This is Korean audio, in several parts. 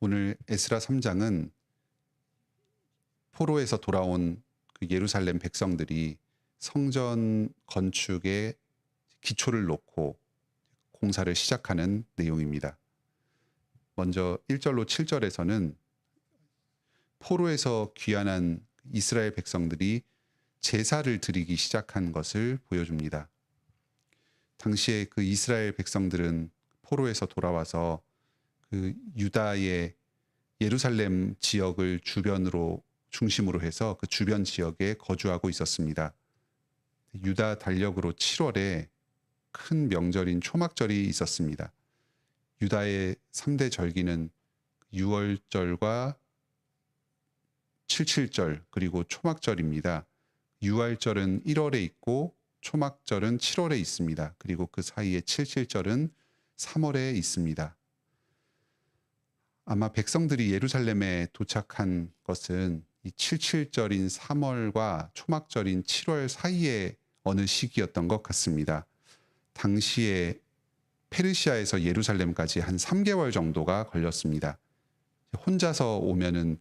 오늘 에스라 3장은 포로에서 돌아온 그 예루살렘 백성들이 성전 건축에 기초를 놓고 공사를 시작하는 내용입니다. 먼저 1절로 7절에서는 포로에서 귀환한 이스라엘 백성들이 제사를 드리기 시작한 것을 보여줍니다. 당시에 그 이스라엘 백성들은 포로에서 돌아와서 그 유다의 예루살렘 지역을 중심으로 해서 그 주변 지역에 거주하고 있었습니다. 유다 달력으로 7월에 큰 명절인 초막절이 있었습니다. 유다의 3대 절기는 6월절과 77절 그리고 초막절입니다. 6월절은 1월에 있고 초막절은 7월에 있습니다. 그리고 그 사이에 77절은 3월에 있습니다. 아마 백성들이 예루살렘에 도착한 것은 이 77절인 3월과 초막절인 7월 사이에 어느 시기였던 것 같습니다. 당시에 페르시아에서 예루살렘까지 한 3개월 정도가 걸렸습니다. 혼자서 오면은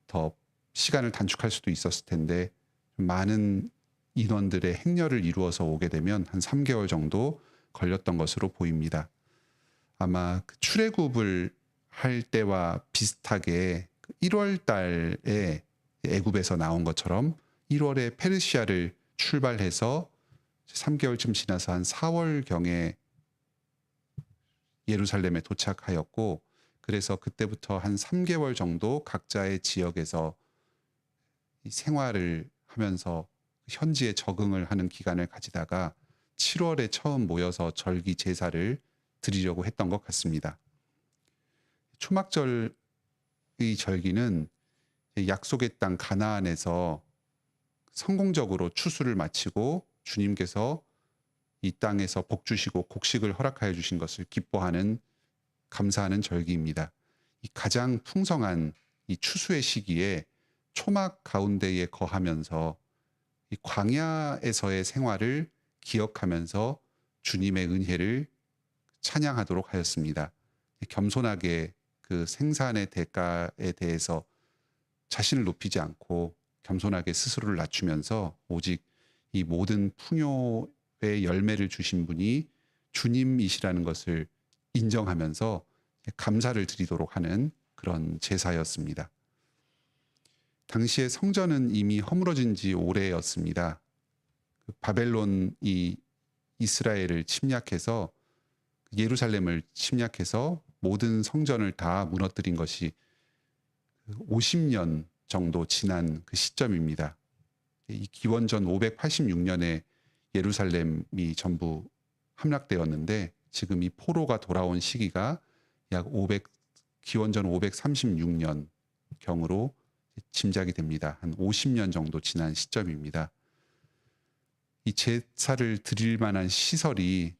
더 시간을 단축할 수도 있었을 텐데 많은 인원들의 행렬을 이루어서 오게 되면 한 3개월 정도 걸렸던 것으로 보입니다. 아마 그 출애굽을 할 때와 비슷하게 1월 달에 애굽에서 나온 것처럼 1월에 페르시아를 출발해서 3개월쯤 지나서 한 4월경에 예루살렘에 도착하였고, 그래서 그때부터 한 3개월 정도 각자의 지역에서 생활을 하면서 현지에 적응을 하는 기간을 가지다가 7월에 처음 모여서 절기 제사를 드리려고 했던 것 같습니다. 초막절의 절기는 약속의 땅 가나안에서 성공적으로 추수를 마치고 주님께서 이 땅에서 복 주시고 곡식을 허락하여 주신 것을 기뻐하는 감사하는 절기입니다. 이 가장 풍성한 이 추수의 시기에 초막 가운데에 거하면서 이 광야에서의 생활을 기억하면서 주님의 은혜를 찬양하도록 하였습니다. 겸손하게 그 생산의 대가에 대해서 자신을 높이지 않고 겸손하게 스스로를 낮추면서 오직 이 모든 풍요의 열매를 주신 분이 주님이시라는 것을 인정하면서 감사를 드리도록 하는 그런 제사였습니다. 당시에 성전은 이미 허물어진 지 오래였습니다. 바벨론이 이스라엘을 침략해서 예루살렘을 침략해서 모든 성전을 다 무너뜨린 것이 50년 정도 지난 그 시점입니다. 이 기원전 586년에 예루살렘이 전부 함락되었는데 지금 이 포로가 돌아온 시기가 기원전 536년 경으로 짐작이 됩니다. 한 50년 정도 지난 시점입니다. 이 제사를 드릴 만한 시설이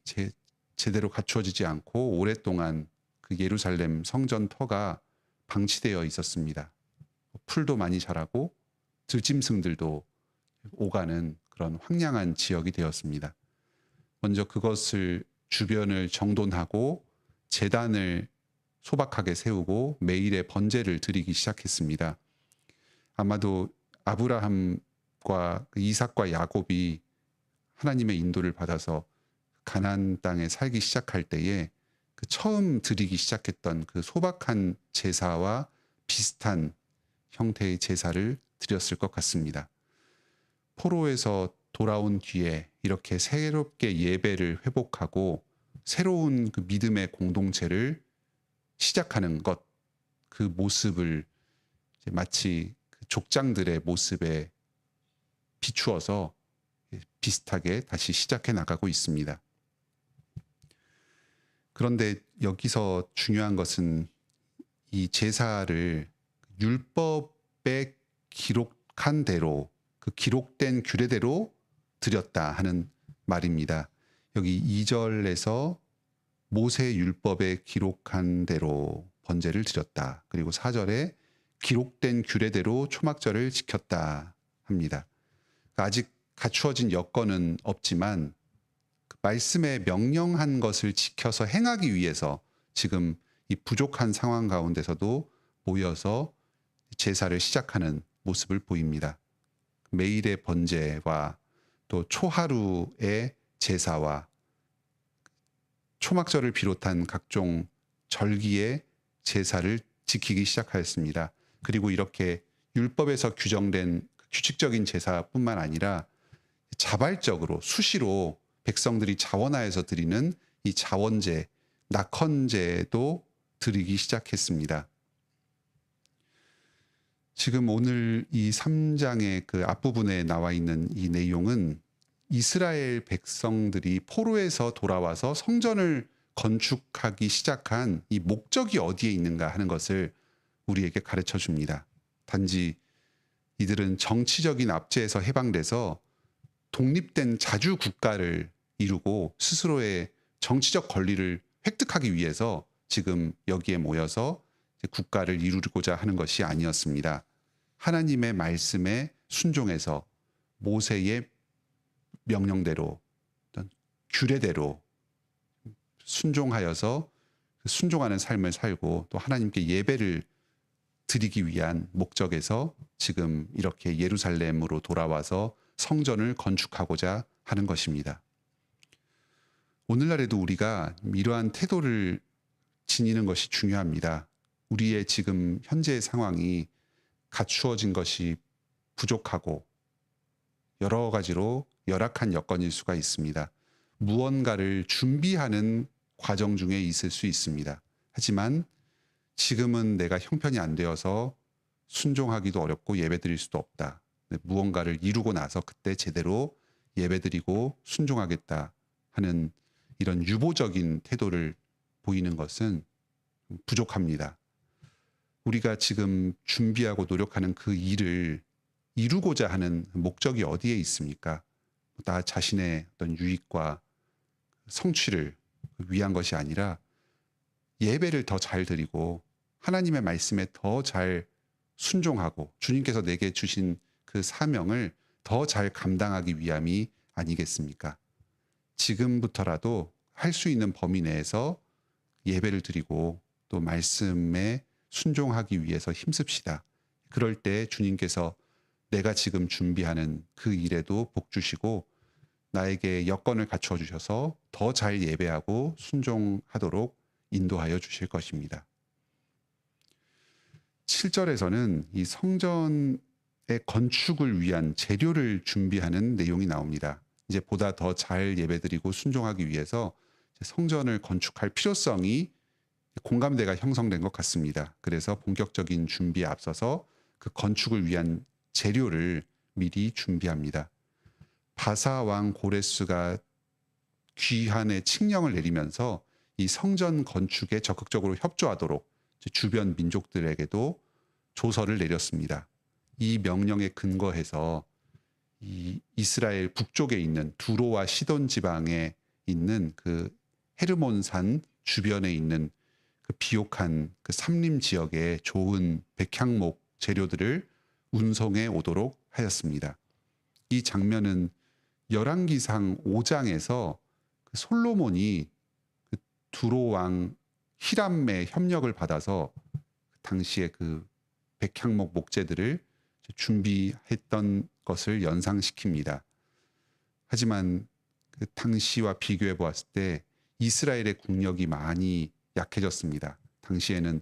제대로 갖추어지지 않고 오랫동안 그 예루살렘 성전 터가 방치되어 있었습니다. 풀도 많이 자라고 들짐승들도 오가는 그런 황량한 지역이 되었습니다. 먼저 그것을 주변을 정돈하고 제단을 소박하게 세우고 매일의 번제를 드리기 시작했습니다. 아마도 아브라함과 이삭과 야곱이 하나님의 인도를 받아서 가나안 땅에 살기 시작할 때에 그 처음 드리기 시작했던 그 소박한 제사와 비슷한 형태의 제사를 드렸을 것 같습니다. 포로에서 돌아온 뒤에 이렇게 새롭게 예배를 회복하고 새로운 그 믿음의 공동체를 시작하는 것, 그 모습을 마치 그 족장들의 모습에 비추어서 비슷하게 다시 시작해 나가고 있습니다. 그런데 여기서 중요한 것은 이 제사를 율법에 기록한 대로 그 기록된 규례대로 드렸다 하는 말입니다. 여기 2절에서 모세 율법에 기록한 대로 번제를 드렸다. 그리고 4절에 기록된 규례대로 초막절을 지켰다 합니다. 그러니까 아직 갖추어진 여건은 없지만 그 말씀에 명령한 것을 지켜서 행하기 위해서 지금 이 부족한 상황 가운데서도 모여서 제사를 시작하는 모습을 보입니다. 매일의 번제와 또 초하루의 제사와 초막절을 비롯한 각종 절기의 제사를 지키기 시작하였습니다. 그리고 이렇게 율법에서 규정된 규칙적인 제사뿐만 아니라 자발적으로 수시로 백성들이 자원하여서 드리는 이 자원제, 낙헌제도 드리기 시작했습니다. 지금 오늘 이 3장의 그 앞부분에 나와 있는 이 내용은 이스라엘 백성들이 포로에서 돌아와서 성전을 건축하기 시작한 이 목적이 어디에 있는가 하는 것을 우리에게 가르쳐 줍니다. 단지 이들은 정치적인 압제에서 해방돼서 독립된 자주 국가를 이루고 스스로의 정치적 권리를 획득하기 위해서 지금 여기에 모여서 국가를 이루고자 하는 것이 아니었습니다. 하나님의 말씀에 순종해서 모세의 명령대로 어떤 규례대로 순종하여서 순종하는 삶을 살고 또 하나님께 예배를 드리기 위한 목적에서 지금 이렇게 예루살렘으로 돌아와서 성전을 건축하고자 하는 것입니다. 오늘날에도 우리가 이러한 태도를 지니는 것이 중요합니다. 우리의 지금 현재의 상황이 갖추어진 것이 부족하고 여러 가지로 열악한 여건일 수가 있습니다. 무언가를 준비하는 과정 중에 있을 수 있습니다. 하지만 지금은 내가 형편이 안 되어서 순종하기도 어렵고 예배드릴 수도 없다. 무언가를 이루고 나서 그때 제대로 예배드리고 순종하겠다 하는 이런 유보적인 태도를 보이는 것은 부족합니다. 우리가 지금 준비하고 노력하는 그 일을 이루고자 하는 목적이 어디에 있습니까? 나 자신의 어떤 유익과 성취를 위한 것이 아니라 예배를 더 잘 드리고 하나님의 말씀에 더 잘 순종하고 주님께서 내게 주신 그 사명을 더 잘 감당하기 위함이 아니겠습니까? 지금부터라도 할 수 있는 범위 내에서 예배를 드리고 또 말씀에 순종하기 위해서 힘씁시다. 그럴 때 주님께서 내가 지금 준비하는 그 일에도 복 주시고 나에게 여건을 갖춰 주셔서 더 잘 예배하고 순종하도록 인도하여 주실 것입니다. 7절에서는 이 성전의 건축을 위한 재료를 준비하는 내용이 나옵니다. 이제 보다 더 잘 예배드리고 순종하기 위해서 성전을 건축할 필요성이 공감대가 형성된 것 같습니다. 그래서 본격적인 준비에 앞서서 그 건축을 위한 재료를 미리 준비합니다. 바사 왕 고레스가 귀환의 칙령을 내리면서 이 성전 건축에 적극적으로 협조하도록 주변 민족들에게도 조서를 내렸습니다. 이 명령에 근거해서 이 이스라엘 북쪽에 있는 두로와 시돈 지방에 있는 그 헤르몬산 주변에 있는 그 비옥한 그 삼림 지역에 좋은 백향목 재료들을 운송해 오도록 하였습니다. 이 장면은 열왕기상 5장에서 그 솔로몬이 그 두로 왕 히람의 협력을 받아서 당시에 그 백향목 목재들을 준비했던 것을 연상시킵니다. 하지만 그 당시와 비교해 보았을 때 이스라엘의 국력이 많이 약해졌습니다. 당시에는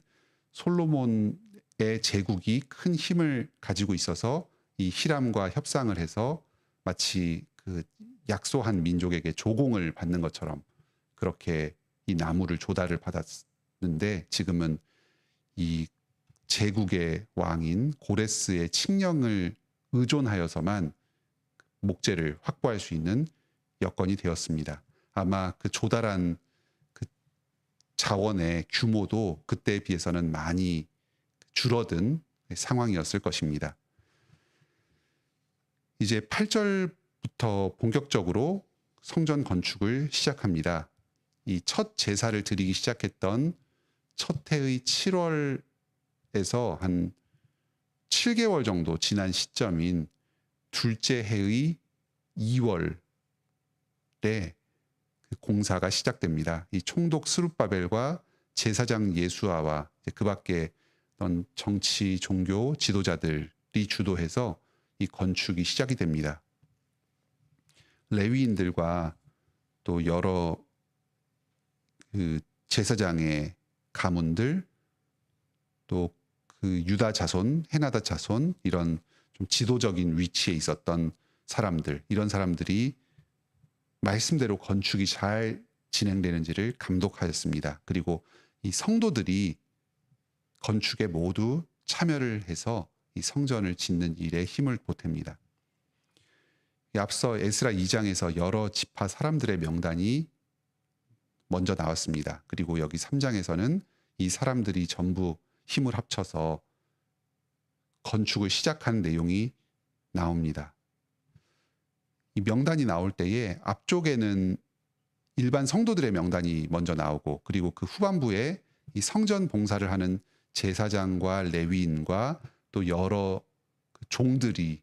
솔로몬의 제국이 큰 힘을 가지고 있어서 이 히람과 협상을 해서 마치 그 약소한 민족에게 조공을 받는 것처럼 그렇게 이 나무를 조달을 받았는데 지금은 이 제국의 왕인 고레스의 칙령을 의존하여서만 목재를 확보할 수 있는 여건이 되었습니다. 아마 그 조달한 그 자원의 규모도 그때에 비해서는 많이 줄어든 상황이었을 것입니다. 이제 8절부터 본격적으로 성전 건축을 시작합니다. 이 첫 제사를 드리기 시작했던 첫 해의 7월에서 한 7개월 정도 지난 시점인 둘째 해의 2월에 그 공사가 시작됩니다. 이 총독 스룹바벨과 제사장 예수아와 그 밖에 어떤 정치, 종교 지도자들이 주도해서 이 건축이 시작이 됩니다. 레위인들과 또 여러 그 제사장의 가문들, 또 그 유다 자손, 헤나다 자손, 이런 좀 지도적인 위치에 있었던 사람들, 이런 사람들이 말씀대로 건축이 잘 진행되는지를 감독하였습니다. 그리고 이 성도들이 건축에 모두 참여를 해서 이 성전을 짓는 일에 힘을 보탭니다. 앞서 에스라 2장에서 여러 지파 사람들의 명단이 먼저 나왔습니다. 그리고 여기 3장에서는 이 사람들이 전부 힘을 합쳐서 건축을 시작한 내용이 나옵니다. 이 명단이 나올 때에 앞쪽에는 일반 성도들의 명단이 먼저 나오고, 그리고 그 후반부에 이 성전 봉사를 하는 제사장과 레위인과 또 여러 종들이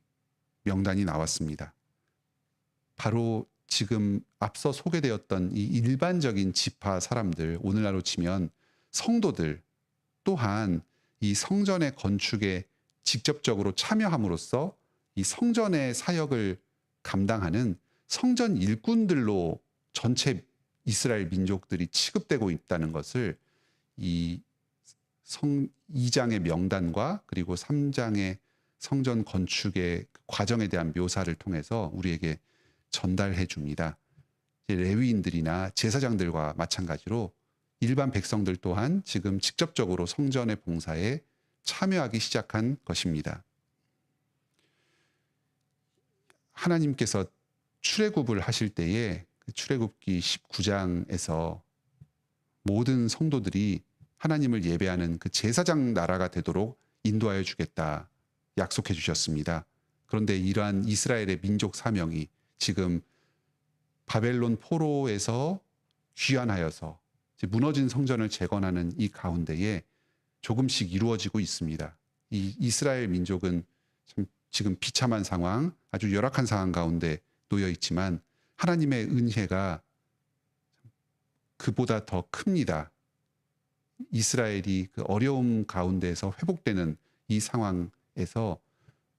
명단이 나왔습니다. 바로 지금 앞서 소개되었던 이 일반적인 지파 사람들, 오늘날로 치면 성도들 또한 이 성전의 건축에 직접적으로 참여함으로써 이 성전의 사역을 감당하는 성전 일꾼들로 전체 이스라엘 민족들이 취급되고 있다는 것을 이 2장의 명단과 그리고 3장의 성전 건축의 과정에 대한 묘사를 통해서 우리에게 전달해 줍니다. 레위인들이나 제사장들과 마찬가지로 일반 백성들 또한 지금 직접적으로 성전의 봉사에 참여하기 시작한 것입니다. 하나님께서 출애굽을 하실 때에 출애굽기 19장에서 모든 성도들이 하나님을 예배하는 그 제사장 나라가 되도록 인도하여 주겠다 약속해 주셨습니다. 그런데 이러한 이스라엘의 민족 사명이 지금 바벨론 포로에서 귀환하여서 무너진 성전을 재건하는 이 가운데에 조금씩 이루어지고 있습니다. 이 이스라엘 민족은 참 지금 비참한 상황, 아주 열악한 상황 가운데 놓여 있지만 하나님의 은혜가 그보다 더 큽니다. 이스라엘이 그 어려움 가운데에서 회복되는 이 상황에서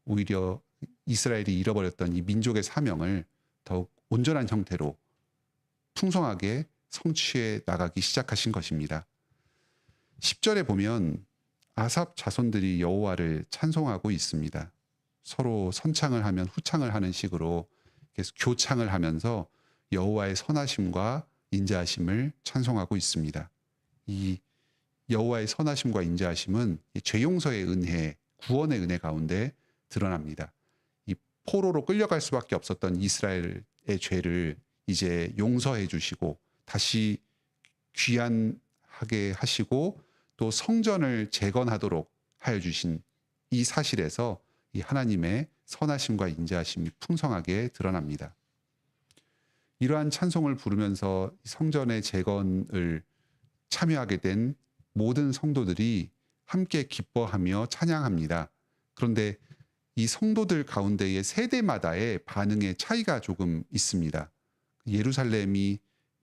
오히려 이스라엘이 잃어버렸던 이 민족의 사명을 더욱 온전한 형태로 풍성하게 성취해 나가기 시작하신 것입니다. 10절에 보면 아삽 자손들이 여호와를 찬송하고 있습니다. 서로 선창을 하면 후창을 하는 식으로 계속 교창을 하면서 여호와의 선하심과 인자하심을 찬송하고 있습니다. 이 여호와의 선하심과 인자하심은 죄 용서의 은혜, 구원의 은혜 가운데 드러납니다. 이 포로로 끌려갈 수밖에 없었던 이스라엘의 죄를 이제 용서해 주시고 다시 귀환하게 하시고 또 성전을 재건하도록 하여 주신 이 사실에서 이 하나님의 선하심과 인자하심이 풍성하게 드러납니다. 이러한 찬송을 부르면서 성전의 재건을 참여하게 된 모든 성도들이 함께 기뻐하며 찬양합니다. 그런데 이 성도들 가운데의 세대마다의 반응의 차이가 조금 있습니다. 예루살렘이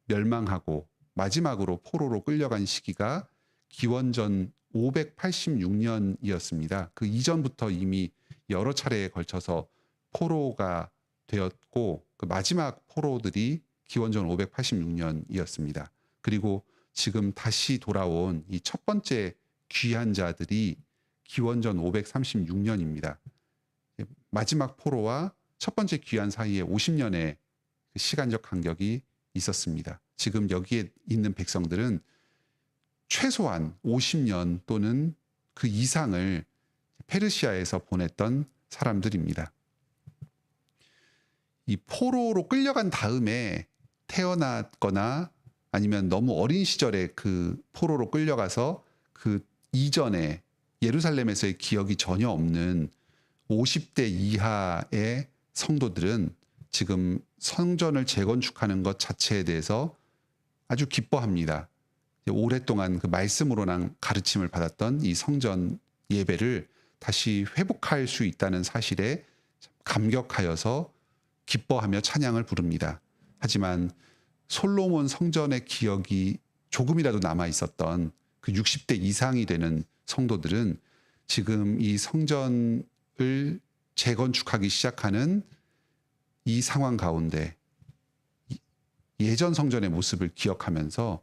멸망하고 마지막으로 포로로 끌려간 시기가 기원전 586년이었습니다. 그 이전부터 이미 여러 차례에 걸쳐서 포로가 되었고 그 마지막 포로들이 기원전 586년이었습니다. 그리고 지금 다시 돌아온 이 첫 번째 귀한 자들이 기원전 536년입니다. 마지막 포로와 첫 번째 귀한 사이에 50년의 시간적 간격이 있었습니다. 지금 여기에 있는 백성들은 최소한 50년 또는 그 이상을 페르시아에서 보냈던 사람들입니다. 이 포로로 끌려간 다음에 태어났거나 아니면 너무 어린 시절에 그 포로로 끌려가서 그 이전에 예루살렘에서의 기억이 전혀 없는 50대 이하의 성도들은 지금 성전을 재건축하는 것 자체에 대해서 아주 기뻐합니다. 오랫동안 그 말씀으로만 가르침을 받았던 이 성전 예배를 다시 회복할 수 있다는 사실에 감격하여서 기뻐하며 찬양을 부릅니다. 하지만 솔로몬 성전의 기억이 조금이라도 남아 있었던 그 60대 이상이 되는 성도들은 지금 이 성전을 재건축하기 시작하는 이 상황 가운데 예전 성전의 모습을 기억하면서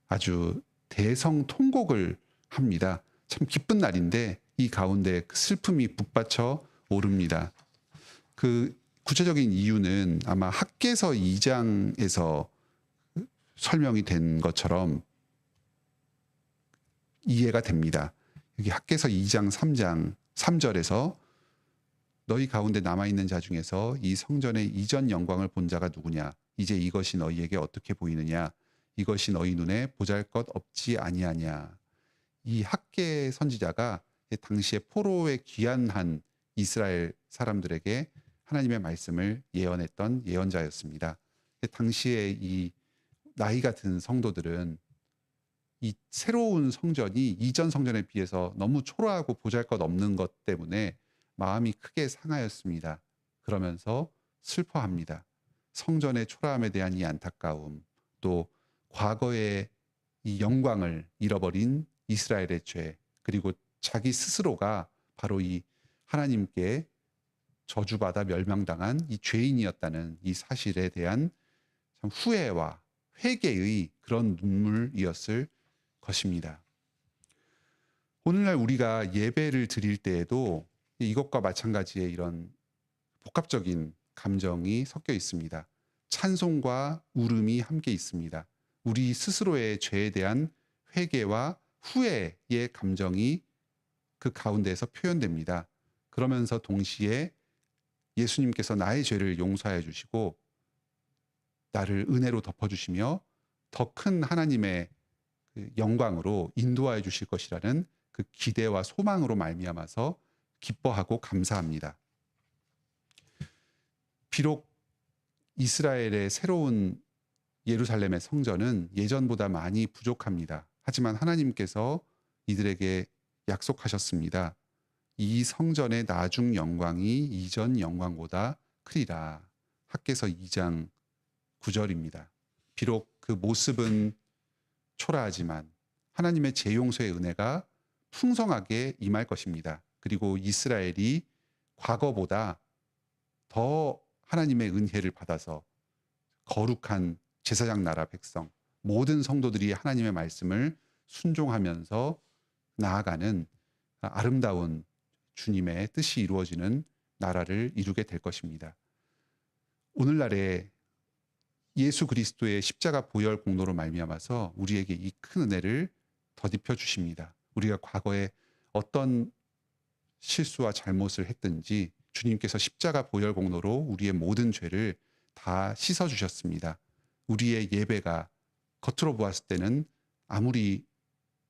아주 대성통곡을 합니다. 참 기쁜 날인데 이 가운데 슬픔이 북받쳐 오릅니다. 그 구체적인 이유는 아마 학개서 2장에서 설명이 된 것처럼 이해가 됩니다. 여기 학개서 2장 3장 3절에서 너희 가운데 남아있는 자 중에서 이 성전의 이전 영광을 본 자가 누구냐? 이제 이것이 너희에게 어떻게 보이느냐? 이것이 너희 눈에 보잘것 없지 아니하냐? 이 학개 선지자가 당시에 포로에 귀환한 이스라엘 사람들에게 하나님의 말씀을 예언했던 예언자였습니다. 당시에 이 나이가 든 성도들은 이 새로운 성전이 이전 성전에 비해서 너무 초라하고 보잘것없는 것 때문에 마음이 크게 상하였습니다. 그러면서 슬퍼합니다. 성전의 초라함에 대한 이 안타까움, 또 과거의 이 영광을 잃어버린 이스라엘의 죄, 그리고 자기 스스로가 바로 이 하나님께 저주받아 멸망당한 이 죄인이었다는 이 사실에 대한 참 후회와 회개의 그런 눈물이었을 것입니다. 오늘날 우리가 예배를 드릴 때에도 이것과 마찬가지의 이런 복합적인 감정이 섞여 있습니다. 찬송과 울음이 함께 있습니다. 우리 스스로의 죄에 대한 회개와 후회의 감정이 그 가운데에서 표현됩니다. 그러면서 동시에 예수님께서 나의 죄를 용서해 주시고 나를 은혜로 덮어주시며 더 큰 하나님의 영광으로 인도하여 주실 것이라는 그 기대와 소망으로 말미암아서 기뻐하고 감사합니다. 비록 이스라엘의 새로운 예루살렘의 성전은 예전보다 많이 부족합니다. 하지만 하나님께서 이들에게 약속하셨습니다. 이 성전의 나중 영광이 이전 영광보다 크리라. 학개서 2장 9절입니다. 비록 그 모습은 초라하지만 하나님의 재용서의 은혜가 풍성하게 임할 것입니다. 그리고 이스라엘이 과거보다 더 하나님의 은혜를 받아서 거룩한 제사장 나라 백성, 모든 성도들이 하나님의 말씀을 순종하면서 나아가는 아름다운 주님의 뜻이 이루어지는 나라를 이루게 될 것입니다. 오늘날에 예수 그리스도의 십자가 보혈 공로로 말미암아서 우리에게 이 큰 은혜를 덧입혀 주십니다. 우리가 과거에 어떤 실수와 잘못을 했든지 주님께서 십자가 보혈 공로로 우리의 모든 죄를 다 씻어 주셨습니다. 우리의 예배가 겉으로 보았을 때는 아무리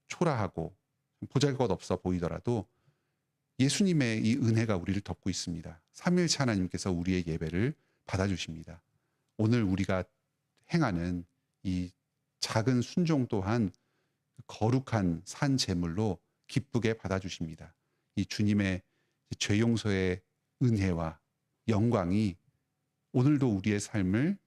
초라하고 보잘것없어 보이더라도 예수님의 이 은혜가 우리를 덮고 있습니다. 삼위일체 하나님께서 우리의 예배를 받아주십니다. 오늘 우리가 행하는 이 작은 순종 또한 거룩한 산 제물로 기쁘게 받아주십니다. 이 주님의 죄 용서의 은혜와 영광이 오늘도 우리의 삶을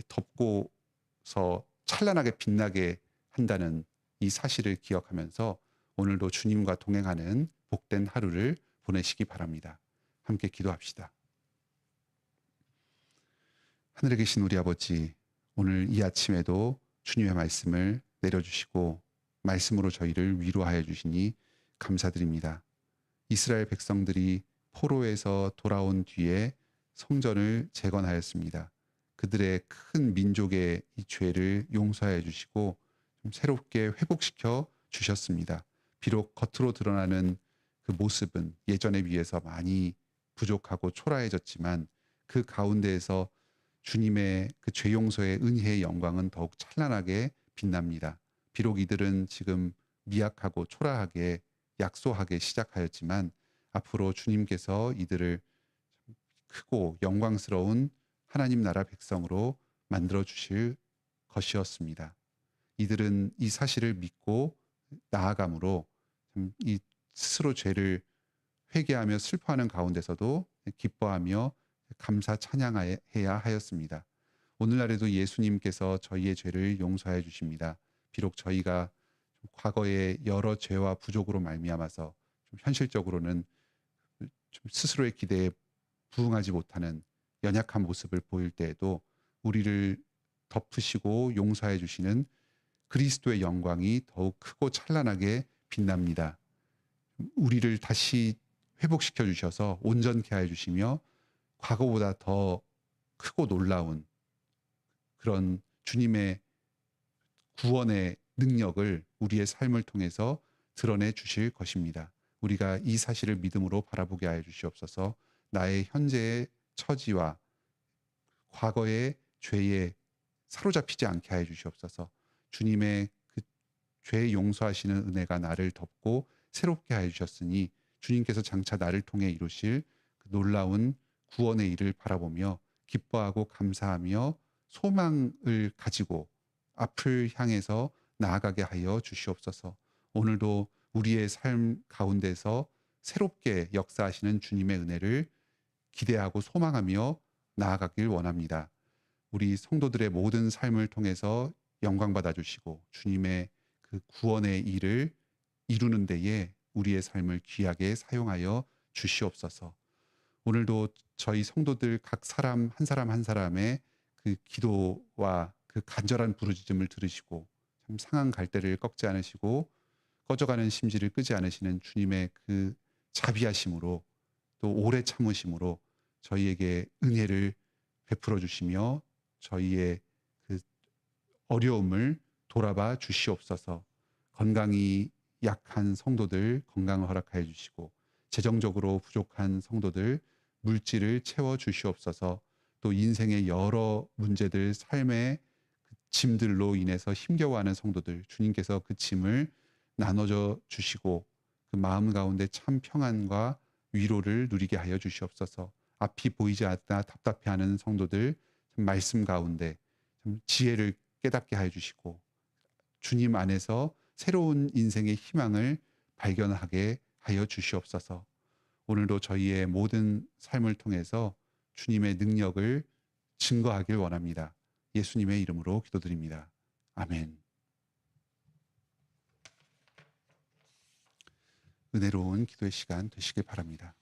덮고서 찬란하게 빛나게 한다는 이 사실을 기억하면서 오늘도 주님과 동행하는 복된 하루를 보내시기 바랍니다. 함께 기도합시다. 하늘에 계신 우리 아버지, 오늘 이 아침에도 주님의 말씀을 내려주시고 말씀으로 저희를 위로하여 주시니 감사드립니다. 이스라엘 백성들이 포로에서 돌아온 뒤에 성전을 재건하였습니다. 그들의 큰 민족의 이 죄를 용서해 주시고 좀 새롭게 회복시켜 주셨습니다. 비록 겉으로 드러나는 그 모습은 예전에 비해서 많이 부족하고 초라해졌지만 그 가운데에서 주님의 그 죄 용서의 은혜의 영광은 더욱 찬란하게 빛납니다. 비록 이들은 지금 미약하고 초라하게 약소하게 시작하였지만 앞으로 주님께서 이들을 크고 영광스러운 하나님 나라 백성으로 만들어 주실 것이었습니다. 이들은 이 사실을 믿고 나아감으로 이 스스로 죄를 회개하며 슬퍼하는 가운데서도 기뻐하며 감사 찬양해야 하였습니다. 오늘날에도 예수님께서 저희의 죄를 용서해 주십니다. 비록 저희가 과거의 여러 죄와 부족으로 말미암아서 좀 현실적으로는 좀 스스로의 기대에 부응하지 못하는 연약한 모습을 보일 때에도 우리를 덮으시고 용서해 주시는 그리스도의 영광이 더욱 크고 찬란하게 빛납니다. 우리를 다시 회복시켜 주셔서 온전케 하여 주시며 과거보다 더 크고 놀라운 그런 주님의 구원의 능력을 우리의 삶을 통해서 드러내 주실 것입니다. 우리가 이 사실을 믿음으로 바라보게 하여 주시옵소서. 나의 현재의 처지와 과거의 죄에 사로잡히지 않게 하여 주시옵소서. 주님의 그 죄 용서하시는 은혜가 나를 덮고 새롭게 하여 주셨으니 주님께서 장차 나를 통해 이루실 그 놀라운 구원의 일을 바라보며 기뻐하고 감사하며 소망을 가지고 앞을 향해서 나아가게 하여 주시옵소서. 오늘도 우리의 삶 가운데서 새롭게 역사하시는 주님의 은혜를 기대하고 소망하며 나아가길 원합니다. 우리 성도들의 모든 삶을 통해서 영광 받아 주시고 주님의 그 구원의 일을 이루는 데에 우리의 삶을 귀하게 사용하여 주시옵소서. 오늘도 저희 성도들 각 사람 한 사람의 그 기도와 그 간절한 부르짖음을 들으시고 참 상한 갈대를 꺾지 않으시고 꺼져가는 심지를 끄지 않으시는 주님의 그 자비하심으로 또 오래 참으심으로 저희에게 은혜를 베풀어 주시며 저희의 그 어려움을 돌아봐 주시옵소서. 건강이 약한 성도들 건강을 허락하여 주시고 재정적으로 부족한 성도들 물질을 채워 주시옵소서. 또 인생의 여러 문제들 삶의 그 짐들로 인해서 힘겨워하는 성도들 주님께서 그 짐을 나눠줘 주시고 그 마음 가운데 참 평안과 위로를 누리게 하여 주시옵소서. 앞이 보이지 않다 답답해하는 성도들 말씀 가운데 좀 지혜를 깨닫게 하여 주시고 주님 안에서 새로운 인생의 희망을 발견하게 하여 주시옵소서. 오늘도 저희의 모든 삶을 통해서 주님의 능력을 증거하길 원합니다. 예수님의 이름으로 기도드립니다. 아멘. 은혜로운 기도의 시간 되시길 바랍니다.